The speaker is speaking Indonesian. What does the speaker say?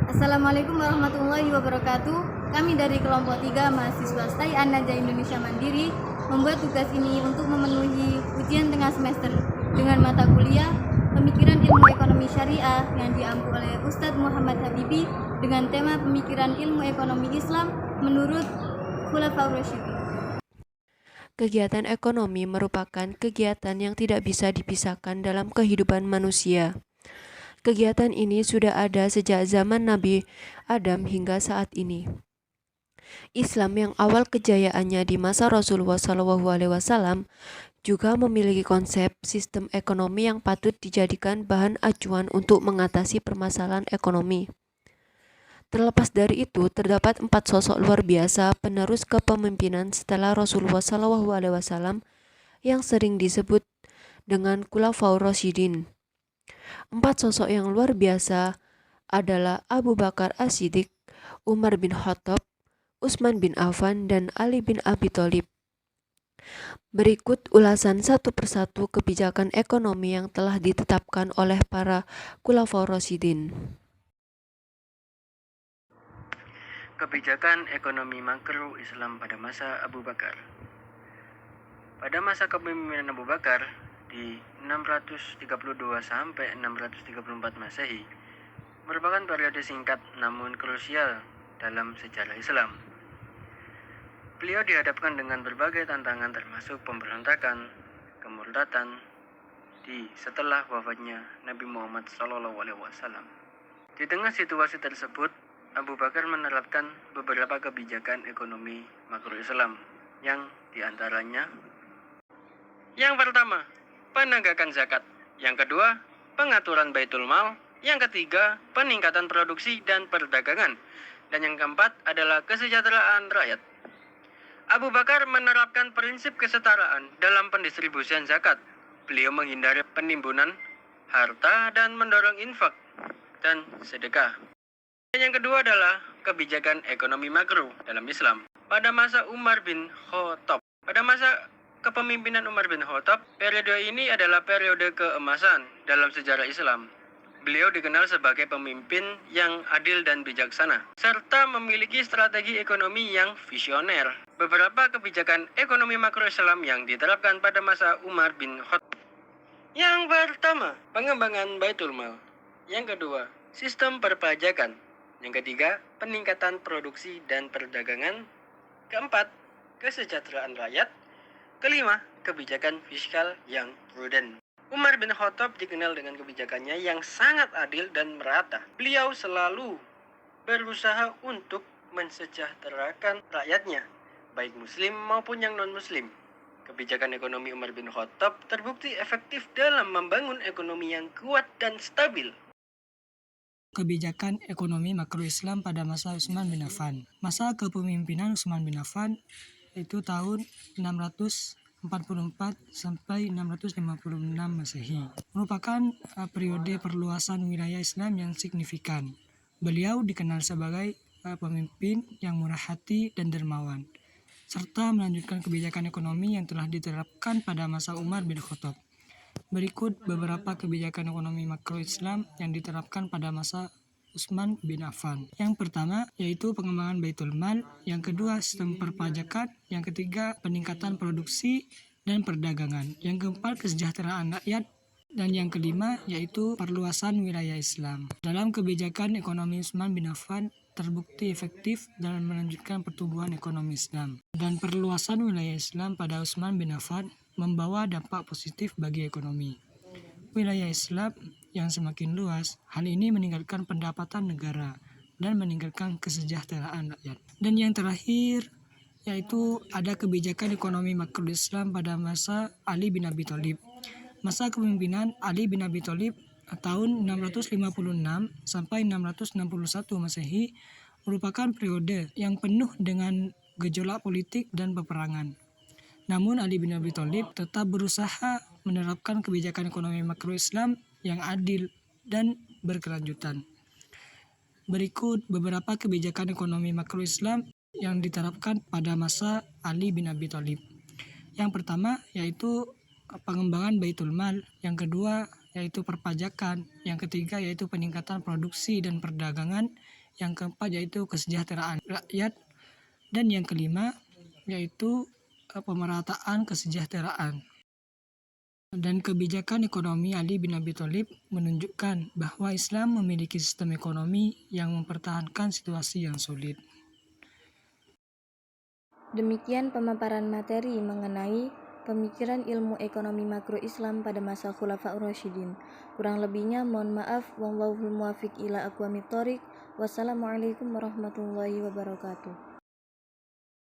Assalamualaikum warahmatullahi wabarakatuh. Kami dari kelompok 3 mahasiswa STAI An-Najah Indonesia Mandiri membuat tugas ini untuk memenuhi ujian tengah semester dengan mata kuliah Pemikiran Ilmu Ekonomi Syariah yang diampu oleh Ustadz Muhammad Habibi dengan tema Pemikiran Ilmu Ekonomi Islam menurut Khulafaur Rasyidin. Kegiatan ekonomi merupakan kegiatan yang tidak bisa dipisahkan dalam kehidupan manusia. Kegiatan ini sudah ada sejak zaman Nabi Adam hingga saat ini. Islam yang awal kejayaannya di masa Rasulullah SAW juga memiliki konsep sistem ekonomi yang patut dijadikan bahan acuan untuk mengatasi permasalahan ekonomi. Terlepas dari itu, terdapat 4 sosok luar biasa penerus kepemimpinan setelah Rasulullah SAW yang sering disebut dengan Khulafaur Rasyidin. 4 sosok yang luar biasa adalah Abu Bakar As-Siddiq, Umar bin Khattab, Utsman bin Affan, dan Ali bin Abi Thalib. Berikut ulasan satu persatu kebijakan ekonomi yang telah ditetapkan oleh para Khulafaur Rasyidin. Kebijakan ekonomi makro Islam pada masa Abu Bakar. Pada masa kepemimpinan Abu Bakar di 632 sampai 634 Masehi merupakan periode singkat namun krusial dalam sejarah Islam. Beliau dihadapkan dengan berbagai tantangan termasuk pemberontakan, kemurtadan setelah wafatnya Nabi Muhammad SAW. Di tengah situasi tersebut, Abu Bakar menerapkan beberapa kebijakan ekonomi makro Islam yang diantaranya: yang pertama, penegakan zakat. Yang kedua, pengaturan baitul mal. Yang ketiga, peningkatan produksi dan perdagangan. Dan yang keempat adalah kesejahteraan rakyat. Abu Bakar menerapkan prinsip kesetaraan dalam pendistribusian zakat. Beliau menghindari penimbunan harta dan mendorong infak dan sedekah. Dan yang kedua adalah kebijakan ekonomi makro dalam Islam. Pada masa Umar bin Khattab, pada masa kepemimpinan Umar bin Khattab, periode ini adalah periode keemasan dalam sejarah Islam. Beliau dikenal sebagai pemimpin yang adil dan bijaksana, serta memiliki strategi ekonomi yang visioner. Beberapa kebijakan ekonomi makro Islam yang diterapkan pada masa Umar bin Khattab. Yang pertama, pengembangan baitul mal. Yang kedua, sistem perpajakan. Yang ketiga, peningkatan produksi dan perdagangan. Keempat, kesejahteraan rakyat. Kelima, kebijakan fiskal yang prudent. Umar bin Khattab dikenal dengan kebijakannya yang sangat adil dan merata. Beliau selalu berusaha untuk mensejahterakan rakyatnya, baik muslim maupun yang non-muslim. Kebijakan ekonomi Umar bin Khattab terbukti efektif dalam membangun ekonomi yang kuat dan stabil. Kebijakan ekonomi makro Islam pada masa Utsman bin Affan. Masa kepemimpinan Utsman bin Affan itu tahun 644 sampai 656 Masehi. Merupakan periode perluasan wilayah Islam yang signifikan. Beliau dikenal sebagai pemimpin yang murah hati dan dermawan, serta melanjutkan kebijakan ekonomi yang telah diterapkan pada masa Umar bin Khattab. Berikut beberapa kebijakan ekonomi makro Islam yang diterapkan pada masa Utsman bin Affan. Yang pertama yaitu pengembangan baitul mal, yang kedua sistem perpajakan, yang ketiga peningkatan produksi dan perdagangan, yang keempat kesejahteraan rakyat, dan yang kelima yaitu perluasan wilayah Islam. Dalam kebijakan ekonomi Utsman bin Affan terbukti efektif dalam melanjutkan pertumbuhan ekonomi Islam, dan perluasan wilayah Islam pada Utsman bin Affan membawa dampak positif bagi ekonomi wilayah Islam yang semakin luas. Hal ini meningkatkan pendapatan negara dan meningkatkan kesejahteraan rakyat. Dan yang terakhir yaitu ada kebijakan ekonomi makro Islam pada masa Ali bin Abi Thalib. Masa kepemimpinan Ali bin Abi Thalib tahun 656 sampai 661 Masehi merupakan periode yang penuh dengan gejolak politik dan peperangan. Namun Ali bin Abi Thalib tetap berusaha menerapkan kebijakan ekonomi makro Islam yang adil dan berkelanjutan. Berikut beberapa kebijakan ekonomi makro Islam yang diterapkan pada masa Ali bin Abi Thalib. Yang pertama yaitu pengembangan baitul mal, yang kedua yaitu perpajakan. Yang ketiga yaitu peningkatan produksi dan perdagangan. Yang keempat yaitu kesejahteraan rakyat. Dan yang kelima yaitu pemerataan kesejahteraan. Dan kebijakan ekonomi Ali bin Abi Thalib menunjukkan bahwa Islam memiliki sistem ekonomi yang mempertahankan situasi yang sulit. Demikian pemaparan materi mengenai pemikiran ilmu ekonomi makro Islam pada masa Khulafaur Rasyidin. Kurang lebihnya mohon maaf. Wallahul muwaffiq ila aqwamit thoriq. Wassalamualaikum warahmatullahi wabarakatuh.